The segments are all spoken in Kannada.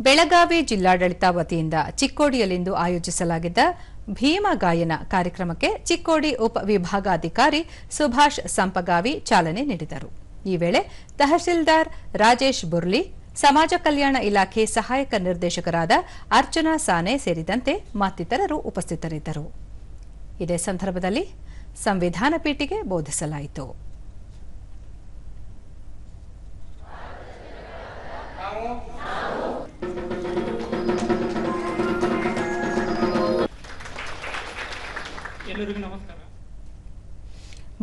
ಬೆಳಗಾವಿ ಜಿಲ್ಲಾಡಳಿತ ವತಿಯಿಂದ ಚಿಕ್ಕೋಡಿಯಲ್ಲಿಂದು ಆಯೋಜಿಸಲಾಗಿದ್ದ ಭೀಮ ಗಾಯನ ಕಾರ್ಯಕ್ರಮಕ್ಕೆ ಚಿಕ್ಕೋಡಿ ಉಪವಿಭಾಗಾಧಿಕಾರಿ ಸುಭಾಷ್ ಸಂಪಗಾವಿ ಚಾಲನೆ ನೀಡಿದರು. ಈ ವೇಳೆ ತಹಶೀಲ್ದಾರ್ ರಾಜೇಶ್ ಬುರ್ಲಿ, ಸಮಾಜ ಕಲ್ಯಾಣ ಇಲಾಖೆ ಸಹಾಯಕ ನಿರ್ದೇಶಕರಾದ ಅರ್ಚನಾ ಸಾನೆ ಸೇರಿದಂತೆ ಮತ್ತಿತರರು ಉಪಸ್ಥಿತರಿದ್ದರು. ಇದೇ ಸಂದರ್ಭದಲ್ಲಿ ಸಂವಿಧಾನ ಪೀಠಿಗೆ ಬೋಧಿಸಲಾಯಿತು.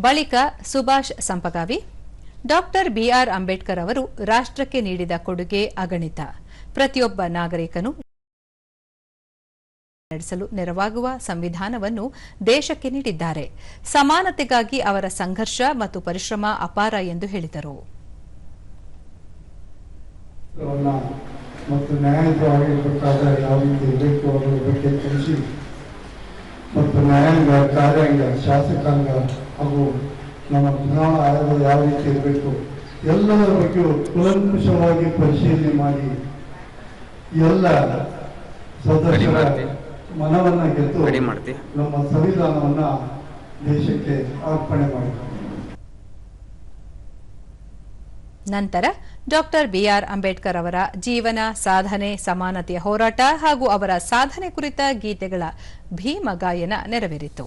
ಬಳಿಕ ಸುಭಾಷ್ ಸಂಪಗಾವಿ, ಡಾಕ್ಟರ್ ಬಿಆರ್ ಅಂಬೇಡ್ಕರ್ ಅವರು ರಾಷ್ಟ್ರಕ್ಕೆ ನೀಡಿದ ಕೊಡುಗೆ ಅಗಣಿತ, ಪ್ರತಿಯೊಬ್ಬ ನಾಗರಿಕನು ನಡೆಸಲು ನೆರವಾಗುವ ಸಂವಿಧಾನವನ್ನು ದೇಶಕ್ಕೆ ನೀಡಿದ್ದಾರೆ, ಸಮಾನತೆಗಾಗಿ ಅವರ ಸಂಘರ್ಷ ಮತ್ತು ಪರಿಶ್ರಮ ಅಪಾರ ಎಂದು ಹೇಳಿದರು. ಮತ್ತು ನ್ಯಾಯಯುತವಾಗಿ ಯಾವ ರೀತಿ ಇರಬೇಕು ಅನ್ನೋದ್ರ ಬಗ್ಗೆ ತಿಳಿಸಿ ಮತ್ತು ನ್ಯಾಯಾಂಗ, ಕಾರ್ಯಾಂಗ, ಶಾಸಕಾಂಗ ಹಾಗೂ ನಮ್ಮ ಚುನಾವಣಾ ಆಯೋಗ ಯಾವ ರೀತಿ ಇರಬೇಕು ಎಲ್ಲದರ ಬಗ್ಗೆ ಕೂಲಂಕುಷವಾಗಿ ಪರಿಶೀಲನೆ ಮಾಡಿ ಎಲ್ಲ ಸದಸ್ಯರ ಮನವನ್ನ ಗೆದ್ದು ನಮ್ಮ ಸಂವಿಧಾನವನ್ನ ದೇಶಕ್ಕೆ ಅರ್ಪಣೆ ಮಾಡಿದ್ದಾರೆ. ನಂತರ ಡಾಕ್ಟರ್ ಬಿಆರ್ ಅಂಬೇಡ್ಕರ್ ಅವರ ಜೀವನ, ಸಾಧನೆ, ಸಮಾನತೆಯ ಹೋರಾಟ ಹಾಗೂ ಅವರ ಸಾಧನೆ ಕುರಿತ ಗೀತೆಗಳ ಭೀಮ ಗಾಯನ ನೆರವೇರಿತು.